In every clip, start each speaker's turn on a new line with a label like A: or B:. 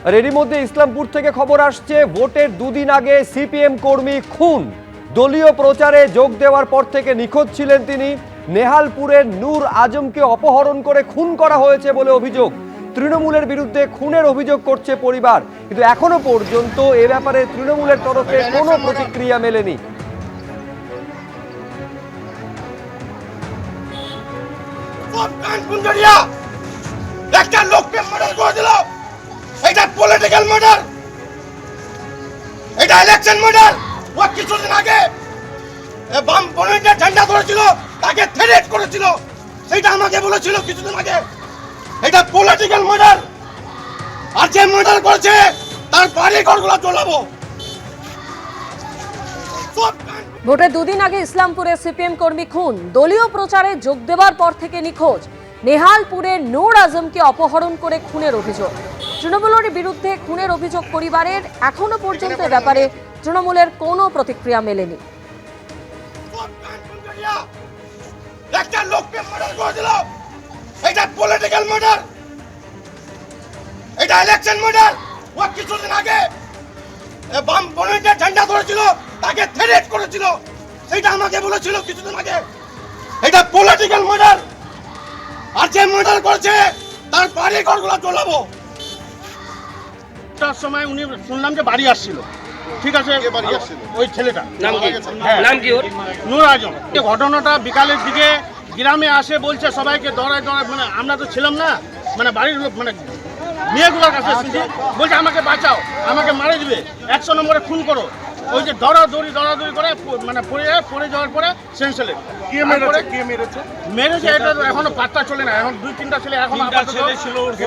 A: আর এরই মধ্যে ইসলামপুর থেকে খবর আসছে, ভোটের দুদিন আগে সিপিএম কর্মী খুন। দলীয় প্রচারে যোগ দেওয়ার পর থেকে নিখোঁজ ছিলেন তিনি। নেহালপুরের নূর আজমকে অপহরণ করে খুন করা হয়েছে বলে অভিযোগ। তৃণমূলের বিরুদ্ধে খুনের অভিযোগ করছে পরিবার, কিন্তু এখনো পর্যন্ত এ ব্যাপারে তৃণমূলের তরফে কোনো প্রতিক্রিয়া মেলেনি।
B: একটা লোককে মার্ডার করে দিল। এটা পলিটিক্যাল মার্ডার, এটা ইলেকশন মার্ডার। ও কিছুদিন আগে বাম পয়েন্টে ঝান্ডা ধরেছিল, তাকে থ্রেট করেছিল, সেটা আমাকে বলেছিল কিছুদিন আগে। এটা পলিটিক্যাল মার্ডার। আর যে মার্ডার করেছে তার বাড়ি ঘরগুলো জ্বলাবো।
C: ভোটের দুদিন আগে ইসলামপুরে সিপিএম কর্মী খুন। দলীয় প্রচারে যোগ দেওয়ার পর থেকে নিখোঁজ। নেহালপুরে নূর আজমকে অপহরণ করে খুনের অভিযোগ। তৃণমূলের বিরুদ্ধে খুনের অভিযোগ পরিবারের। এখনো পর্যন্ত এ ব্যাপারে তৃণমূলের কোনো প্রতিক্রিয়া মেলেনি।
B: একটা লোককে মার্ডার করে দিল। এটা পলিটিক্যাল মার্ডার, এটা ইলেকশন মার্ডার। ও কিছুদিন আগে বাম পয়েন্টে ঝান্ডা ধরেছিল, তাকে থ্রেট করেছিল, সেটা আমাকে বলেছিল কিছুদিন আগে। এটা পলিটিক্যাল মার্ডার। আর যে মার্ডার করেছে তার বাড়ি ঘরগুলো জ্বলাবো।
D: তার সময় উনি শুনলাম যে বাড়ি আসছিল, ঠিক আছে, ওই ছেলেটা
E: নাম কি ওর?
D: নূর আজম। ঘটনাটা বিকালের দিকে গ্রামে আসে, বলছে সবাইকে দৌড়ায় দৌড়ায়, মানে আমরা তো ছিলাম না, মানে বাড়ির লোক, মানে মেয়েগুলোর কাছে শুনছি, বলছে আমাকে বাঁচাও, আমাকে মারে দিবে, 100 নম্বরে খুন করো। ওই যে দৌড়াদৌড়ি করে মানে পড়ে যাওয়ার পরে সেন্সেলে মেরেছে। এটা তো এখনো পাত্তা চলে না। এখন 2-3টা ছেলে এখনো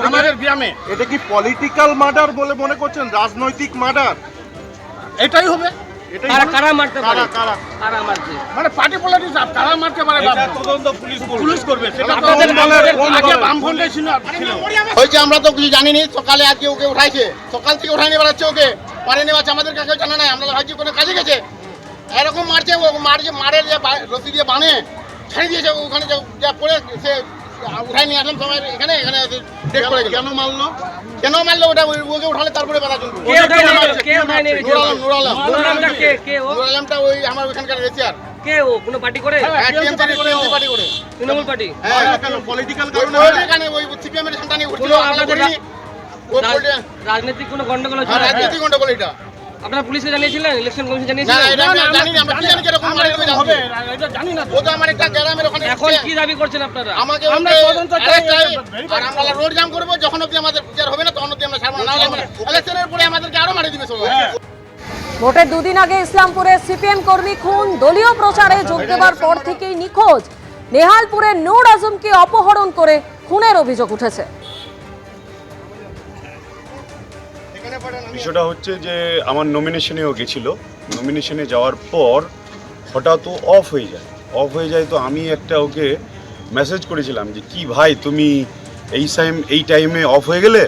D: আমাদের গ্রামে।
F: এটা কি পলিটিক্যাল মার্ডার বলে মনে করছেন, রাজনৈতিক মার্ডার?
D: এটাই হবে।
E: কারা মারতে পারে?
D: কারা মারছে মানে পার্টি পলিটিক্স, কারা মারতে পারে তদন্ত পুলিশ করবে। সেটা তো আগে বামফ্রন্টে ছিল।
B: হয়েছে আমরা তো কিছু জানিনি। সকালে আজকে ওকে উঠাইছে, সকাল থেকে উঠাই নিয়ে বেড়াচ্ছে, ওকে পারে নিয়ে বাচ্চা, আমাদের কাছে জানা নাই। আমরা ভাবছি কোনো কাজে গেছে, এরকম মারছে। ও মারে যে রসি দিয়ে বানে ছেড়ে দিয়েছে, ওখানে যা পড়ে সে উঠাই নিয়ে আসলাম সবাই এখানে ডেট করে গেল। কেন মারলো ওটা, ওকে উঠালে তারপরে বেড়া চলবে। নুর আলমটা ওই আমার ওইখানকার রেসিয়ার।
E: কে ও? কোনো পার্টি করে?
B: পার্টি করে,
E: তৃণমূল পার্টি।
F: পলিটিক্যাল
B: ওই সিপিএম এর সেন্টার নিয়ে উঠছিল।
E: রাজনৈতিক কোনো গন্ডগোল হচ্ছে?
B: রাজনৈতিক গন্ডগোল এটা।
E: আপনারা পুলিশকে জানিয়েছিলেন? ইলেকশন কমিশন
B: না,
E: জানিয়েছিলেন?
B: এটা আমি জানি না। আমরা কি জানি কিরকম হবে,
D: এটা জানি না।
B: ও তো আমার একটা গ্রামের ওখানে।
E: এখন কি দাবি করছেন আপনারা?
B: আমাকে
D: আমরা তদন্ত চাই,
B: আর আমরা রোড জাম করব। যখন অবধি আমাদের বিচার হবে না তখন অবধি আমরা ছাড়বো না। ইলেকশনের পরে আমাদেরকে আরো মারি দিবে সবাই।
C: ভোটের দুদিন আগে ইসলামপুরে সিপিএম কর্মী খুন। দলীয় প্রচারে যোগ দেওয়ার পর থেকেই নিখোঁজ। নেহালপুরে নূর আজমকে অপহরণ করে খুনের অভিযোগ উঠেছে।
F: বিষয়টা হচ্ছে যে আমার নমিনেশনেও গেছিল, নমিনেশনে যাওয়ার পর হঠাৎ ও অফ হয়ে যায়। তো আমি একটা ওকে মেসেজ করেছিলাম যে কি ভাই তুমি এই টাইমে অফ হয়ে গেলে,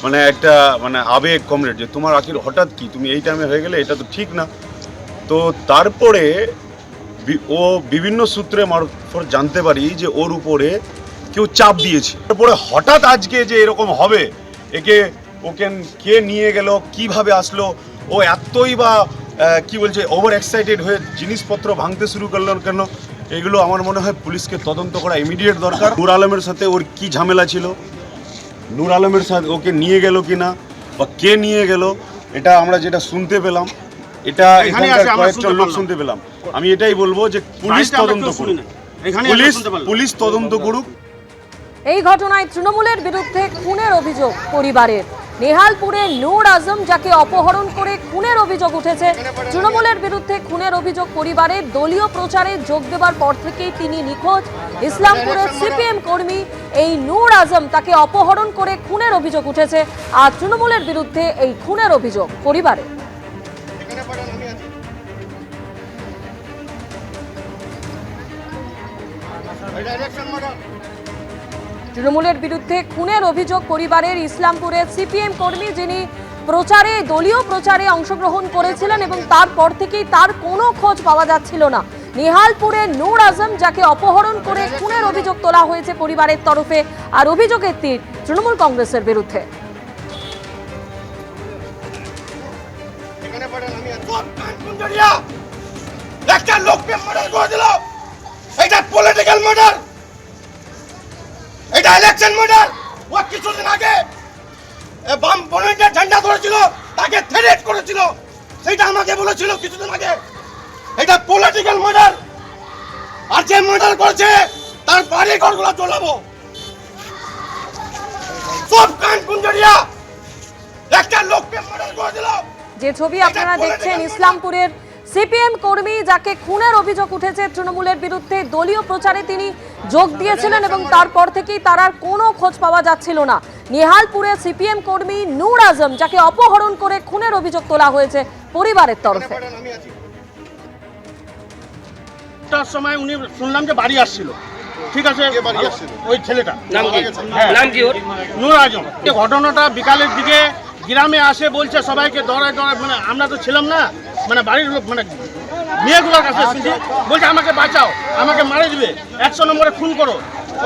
F: মানে একটা মানে আবেগ কমরেড, যে তোমার আখির হঠাৎ কি তুমি এই টাইমে হয়ে গেলে, এটা তো ঠিক না। তো তারপরে ও বিভিন্ন সূত্রে মারফত জানতে পারি যে ওর উপরে কেউ চাপ দিয়েছে। তারপরে হঠাৎ আজকে যে এরকম হবে, ওকে কে নিয়ে গেল, কিভাবে আসলো, ও এতই বা কি বলছে ওভার এক্সাইটেড হয়ে জিনিসপত্র ভাঙতে শুরু করলো কেন, এগুলো আমার মনে হয় পুলিশকে তদন্ত করা ইমিডিয়েট দরকার। নূর আলমের সাথে ওর কি ঝামেলা ছিল, নূর আলমের সাথে ওকে নিয়ে গেল কিনা বা কে নিয়ে গেল, এটা আমরা যেটা শুনতে পেলাম, এটা এখানকার কয়েকজন লোক শুনতে পেলাম। আমি এটাই বলবো যে পুলিশ তদন্ত করুক।
C: এই ঘটনায় তৃণমূলের বিরুদ্ধে খুনের অভিযোগ পরিবারের। নেহালপুরে নূর আজম যাকে অপহরণ করে খুনের অভিযোগ উঠেছে। তৃণমূলের বিরুদ্ধে খুনের অভিযোগ পরিবারের। দলীয় প্রচারে যোগ দেওয়ার পর থেকেই তিনি নিখোঁজ। ইসলামপুরের সিপিএম কর্মী এই নূর আজম, তাকে অপহরণ করে খুনের অভিযোগ উঠেছে। আর তৃণমূলের বিরুদ্ধে এই খুনের অভিযোগ পরিবারের। তৃণমূলের বিরুদ্ধে খুনের অভিযোগ পরিবারের। ইসলামপুরের সিপিএম কর্মী যিনি দলীয় প্রচারে অংশগ্রহণ করেছিলেন এবং তারপর থেকেই তার কোনো খোঁজ পাওয়া যাচ্ছিল না। নেহালপুরে নূর আজম যাকে অপহরণ করে খুনের অভিযোগ তোলা হয়েছে পরিবারের তরফে। আর অভিযোগের তীর তৃণমূল কংগ্রেসের বিরুদ্ধে।
B: একটা লোককে মার্ডার করে দিল। এটা পলিটিক্যাল মার্ডার, এটা ইলেকশন মার্ডার। ও কিছুদিন আগে বাম পয়েন্টের ঝান্ডা ধরেছিল, তাকে থ্রেট করেছিল, সেটা আমাকে বলেছিল কিছুদিন আগে। এটা পলিটিক্যাল মার্ডার। আর যে মার্ডার করেছে তার বাড়ি ঘরগুলো জ্বলাবো, সব কান কুঞ্জরিয়া। একটা লোককে মার্ডার করে দিল।
C: যে ছবি আপনারা দেখছেন, ইসলামপুরের সিপিএম কর্মী যাকে খুনের অভিযোগ উঠেছে তৃণমূলের বিরুদ্ধে, দলীয় প্রচারে তিনি যোগ দিয়েছিলেন এবং তারপর থেকেই তার আর কোনো খোঁজ পাওয়া যাচ্ছিল না। নেহালপুরে সিপিএম কর্মী নূর আজম যাকে অপহরণ করে খুনের অভিযোগ তোলা হয়েছে পরিবারের তরফে।
D: তার সময় উনি শুনলাম যে বাড়ি আসছিল, ঠিক আছে,
B: বাড়ি আসছিল?
D: ওই ছেলেটা
E: নাম কি?
D: হ্যাঁ।
E: নাম কি ওর?
D: নূর আজম। এই ঘটনাটা বিকালের দিকে গ্রামে আসে বলছে সবাইকে দৌড়ায় দৌড়ায়, মানে আমরা তো ছিলাম না, মানে বাড়ির লোক, মানে মেয়েগুলোর কাছে শুনছি, বলছে আমাকে বাঁচাও, আমাকে মারে দিবে, 100 নম্বরে খুন করো।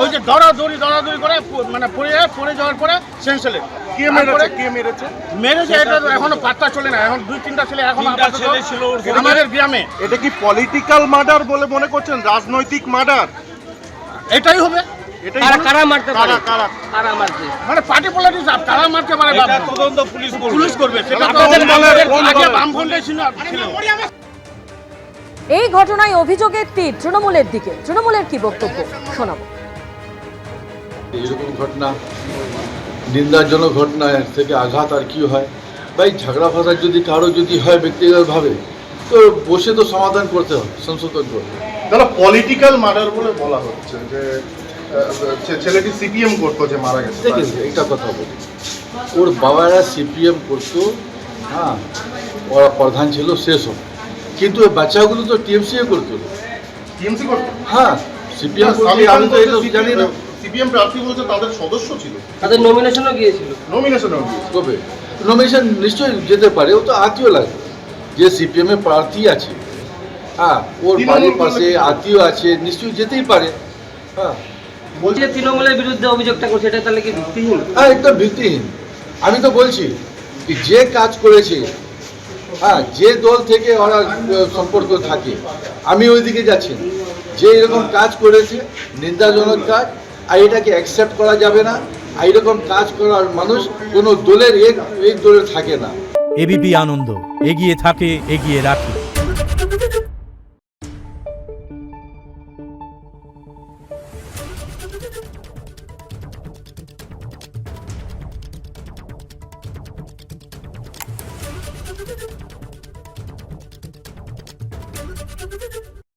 D: ওই যে দৌড়াদৌড়ি করে মানে পড়ে যাওয়ার পরে সেন্সেলে মেরেছে। এটা তো এখনো পাত্তা চলে না। এখন 2-3টা ছেলে এখন আমাদের গ্রামে।
G: এটা কি পলিটিক্যাল মার্ডার বলে মনে করছেন, রাজনৈতিক মার্ডার?
D: এটাই হবে।
G: এটাই
E: কারা
G: হলো?
E: কারা মারতে পারে?
G: কারা?
E: কারা মারছে?
D: মানে পার্টি পলিটিক্স কারা মারতে পারে
G: তদন্ত পুলিশ
D: করবে। সেটা তো
G: আপনাদের দলের কোন
D: আগে
G: দলের?
D: বামফ্রন্টের ছিল।
C: এই ঘটনায় অভিযোগের তীর তৃণমূলের দিকে। তৃণমূলের কি বক্তব্য শোনাবো।
H: এরকম ঘটনা নিন্দাজনক ঘটনা, এর থেকে আঘাত আর কি হয় ভাই? ঝগড়া ফাসাদ যদি কারো যদি হয় ব্যক্তিগতভাবে, তো বসে তো সমাধান করতে হবে, সংশোধন করতে হবে।
G: দাদা, পলিটিক্যাল মার্ডার বলে বলা হচ্ছে যে ছেলেটি সিপিএম করতো, যে মারা গেছে।
H: দেখেন একটা কথা বলি, ওর বাবারা সিপিএম করতো, হ্যাঁ, ওরা প্রধান ছিল শেষও, কিন্তু ওই বাচ্চাগুলো তো টিএমসিও করতো।
G: টিএমসি করতো?
H: হ্যাঁ, সিপিএম করতো, আমি তো এটা জানি না।
G: সিপিএম প্রার্থী বলছে তাদের সদস্য ছিল,
E: তাদের নমিনেশনও গিয়েছিল।
G: নমিনেশন।
H: কবে নমিনেশন নিশ্চয়ই যেতে পারে, ও তো আত্মীয় লাগবে, যে সিপিএম এর প্রার্থী আছে, হ্যাঁ, ওর বাড়ির পাশে আত্মীয় আছে, নিশ্চয়ই যেতেই পারে। হ্যাঁ,
E: বলছি যে তৃণমূলের বিরুদ্ধে অভিযোগটা করছে, এটা তাহলে কি ভিত্তিহীন?
H: হ্যাঁ, একদম ভিত্তিহীন। আমি তো বলছি কি যে কাজ করেছে, হ্যাঁ, যে দল থেকে ওরা সম্পর্ক থাকে, আমি ওইদিকে যাচ্ছি না। যে এরকম কাজ করেছে নিন্দাজনক কাজ, আর এটাকে অ্যাকসেপ্ট করা যাবে না। আর এরকম কাজ করার মানুষ কোনো দলের এক দলের থাকে না।
I: এবিপি আনন্দ এগিয়ে থাকে, এগিয়ে রাখে।